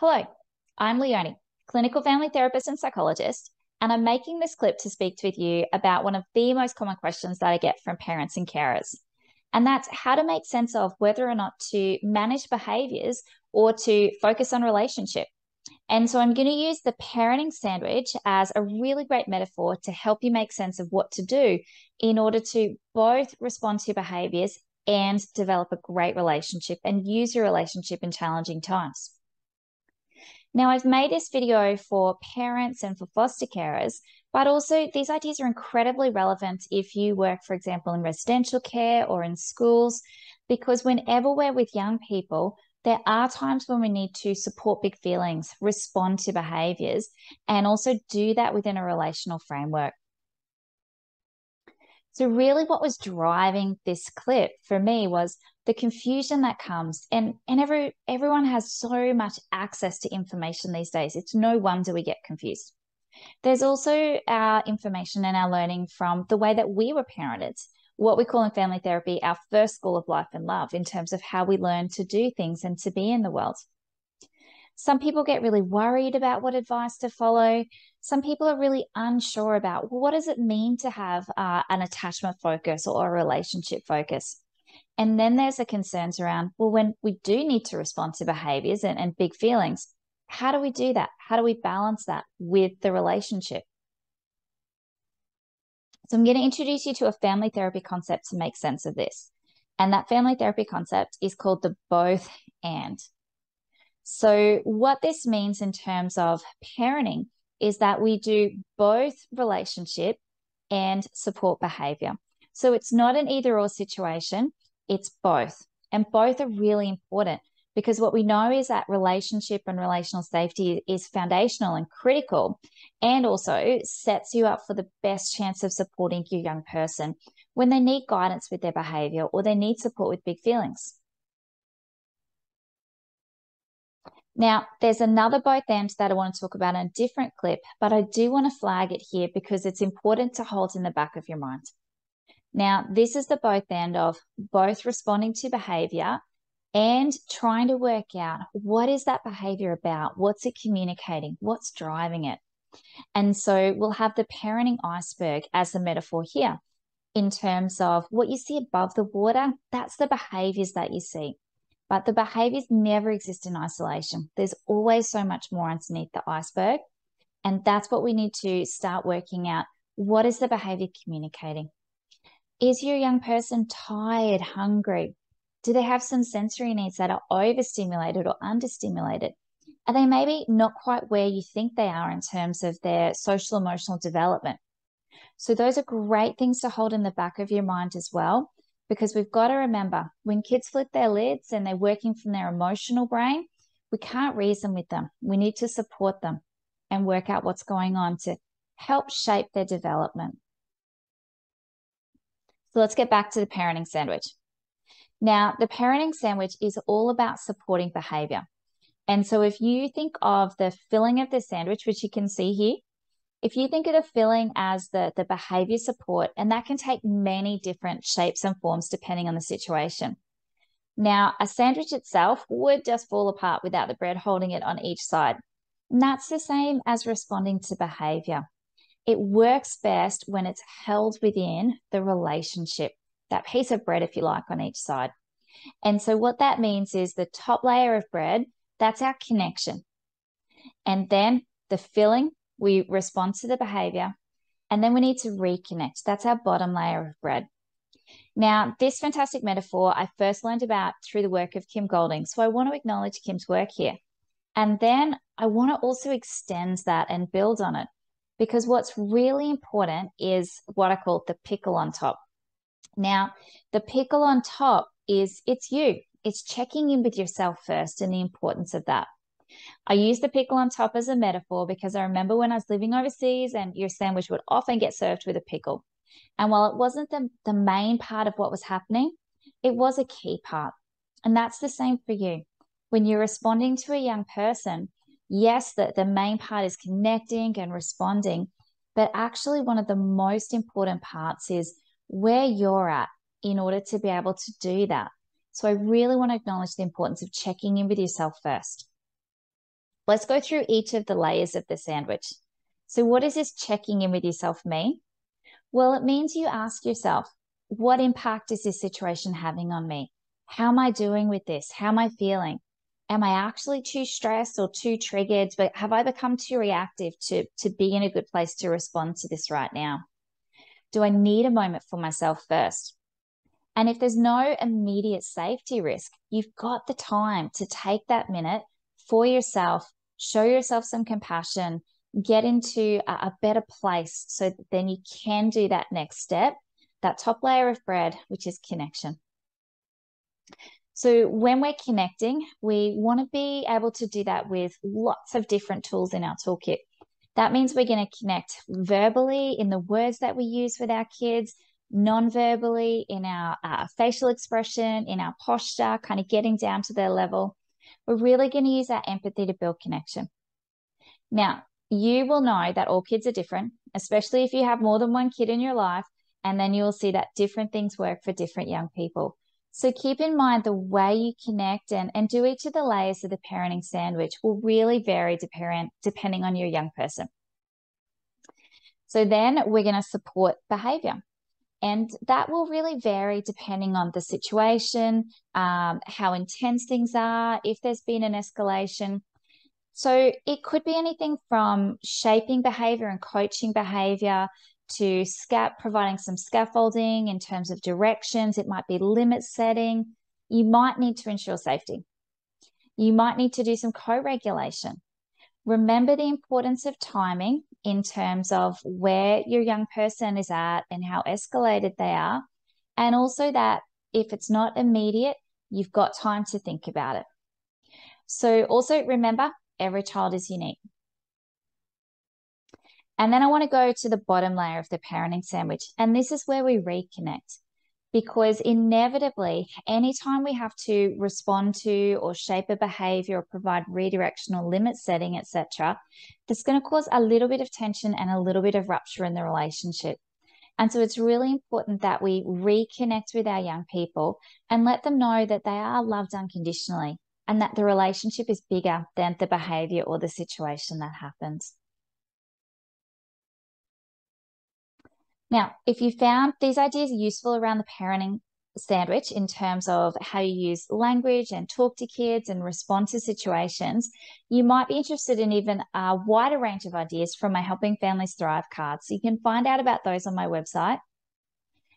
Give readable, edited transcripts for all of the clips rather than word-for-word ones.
Hello, I'm Leonie, clinical family therapist and psychologist, and I'm making this clip to speak with you about one of the most common questions that I get from parents and carers. And that's how to make sense of whether or not to manage behaviors or to focus on relationship. And so I'm going to use the parenting sandwich as a really great metaphor to help you make sense of what to do in order to both respond to behaviors and develop a great relationship and use your relationship in challenging times. Now, I've made this video for parents and for foster carers, but also these ideas are incredibly relevant if you work, for example, in residential care or in schools, because whenever we're with young people, there are times when we need to support big feelings, respond to behaviors, and also do that within a relational framework. So really what was driving this clip for me was the confusion that comes, and everyone has so much access to information these days. It's no wonder we get confused. There's also our information and our learning from the way that we were parented, what we call in family therapy our first school of life and love, in terms of how we learn to do things and to be in the world. Some people get really worried about what advice to follow. Some people are really unsure about, well, what does it mean to have an attachment focus or a relationship focus? And then there's the concerns around, well, when we do need to respond to behaviors and big feelings, how do we do that? How do we balance that with the relationship? So I'm going to introduce you to a family therapy concept to make sense of this. And that family therapy concept is called the both and. So what this means in terms of parenting is that we do both relationship and support behavior. So it's not an either or situation, it's both. And both are really important because what we know is that relationship and relational safety is foundational and critical, and also sets you up for the best chance of supporting your young person when they need guidance with their behavior or they need support with big feelings. Now, there's another both and that I want to talk about in a different clip, but I do want to flag it here because it's important to hold in the back of your mind. Now, this is the both and of both responding to behavior and trying to work out what is that behavior about? What's it communicating? What's driving it? And so we'll have the parenting iceberg as the metaphor here in terms of what you see above the water, that's the behaviors that you see. But the behaviors never exist in isolation. There's always so much more underneath the iceberg. And that's what we need to start working out. What is the behavior communicating? Is your young person tired, hungry? Do they have some sensory needs that are overstimulated or understimulated? Are they maybe not quite where you think they are in terms of their social emotional development? So those are great things to hold in the back of your mind as well, because we've got to remember when kids flip their lids and they're working from their emotional brain, we can't reason with them. We need to support them and work out what's going on to help shape their development. So let's get back to the parenting sandwich. Now, the parenting sandwich is all about supporting behavior. And so if you think of the filling of the sandwich, which you can see here, if you think of the filling as the behavior support, and that can take many different shapes and forms depending on the situation. Now, a sandwich itself would just fall apart without the bread holding it on each side. And that's the same as responding to behavior. It works best when it's held within the relationship, that piece of bread, if you like, on each side. And so what that means is the top layer of bread, that's our connection. And then the filling, we respond to the behavior, and then we need to reconnect. That's our bottom layer of bread. Now, this fantastic metaphor I first learned about through the work of Kim Golding. So I want to acknowledge Kim's work here. And then I want to also extend that and build on it, because what's really important is what I call the pickle on top. Now, the pickle on top is it's you. It's checking in with yourself first and the importance of that. I use the pickle on top as a metaphor because I remember when I was living overseas and your sandwich would often get served with a pickle. And while it wasn't the main part of what was happening, it was a key part. And that's the same for you. When you're responding to a young person, yes, the main part is connecting and responding, but actually one of the most important parts is where you're at in order to be able to do that. So I really want to acknowledge the importance of checking in with yourself first. Let's go through each of the layers of the sandwich. So what does this checking in with yourself mean? Well, it means you ask yourself, what impact is this situation having on me? How am I doing with this? How am I feeling? Am I actually too stressed or too triggered? But have I become too reactive to be in a good place to respond to this right now? Do I need a moment for myself first? And if there's no immediate safety risk, you've got the time to take that minute for yourself, show yourself some compassion, get into a better place so that then you can do that next step, that top layer of bread, which is connection. So when we're connecting, we want to be able to do that with lots of different tools in our toolkit. That means we're going to connect verbally in the words that we use with our kids, non-verbally in our facial expression, in our posture, kind of getting down to their level. We're really going to use our empathy to build connection. Now, you will know that all kids are different, especially if you have more than one kid in your life, and then you'll see that different things work for different young people. So keep in mind the way you connect and do each of the layers of the parenting sandwich will really vary depending on your young person. So then we're going to support behavior. And that will really vary depending on the situation, how intense things are, if there's been an escalation. So it could be anything from shaping behavior and coaching behavior to providing some scaffolding in terms of directions. It might be limit setting. You might need to ensure safety. You might need to do some co-regulation. Remember the importance of timing in terms of where your young person is at and how escalated they are. And also that if it's not immediate, you've got time to think about it. So also remember, every child is unique. And then I want to go to the bottom layer of the parenting sandwich. And this is where we reconnect. Because inevitably, anytime we have to respond to or shape a behavior or provide redirectional limit setting, etc., that's going to cause a little bit of tension and a little bit of rupture in the relationship. And so it's really important that we reconnect with our young people and let them know that they are loved unconditionally and that the relationship is bigger than the behavior or the situation that happens. Now, if you found these ideas useful around the parenting sandwich in terms of how you use language and talk to kids and respond to situations, you might be interested in even a wider range of ideas from my Helping Families Thrive cards. So you can find out about those on my website.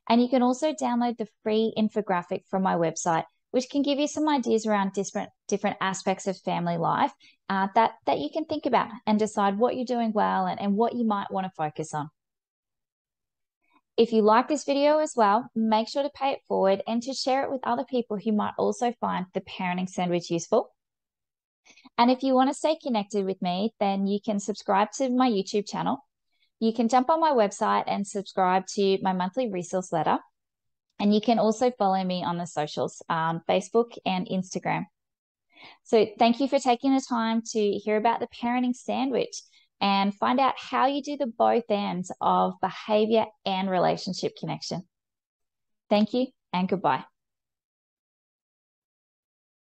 And you can also download the free infographic from my website, which can give you some ideas around different aspects of family life that you can think about and decide what you're doing well and what you might want to focus on. If you like this video as well, make sure to pay it forward and to share it with other people who might also find the parenting sandwich useful. And if you want to stay connected with me, then you can subscribe to my YouTube channel. You can jump on my website and subscribe to my monthly resource letter. And you can also follow me on the socials, Facebook and Instagram. So thank you for taking the time to hear about the parenting sandwich and find out how you do the both ends of behavior and relationship connection. Thank you and goodbye.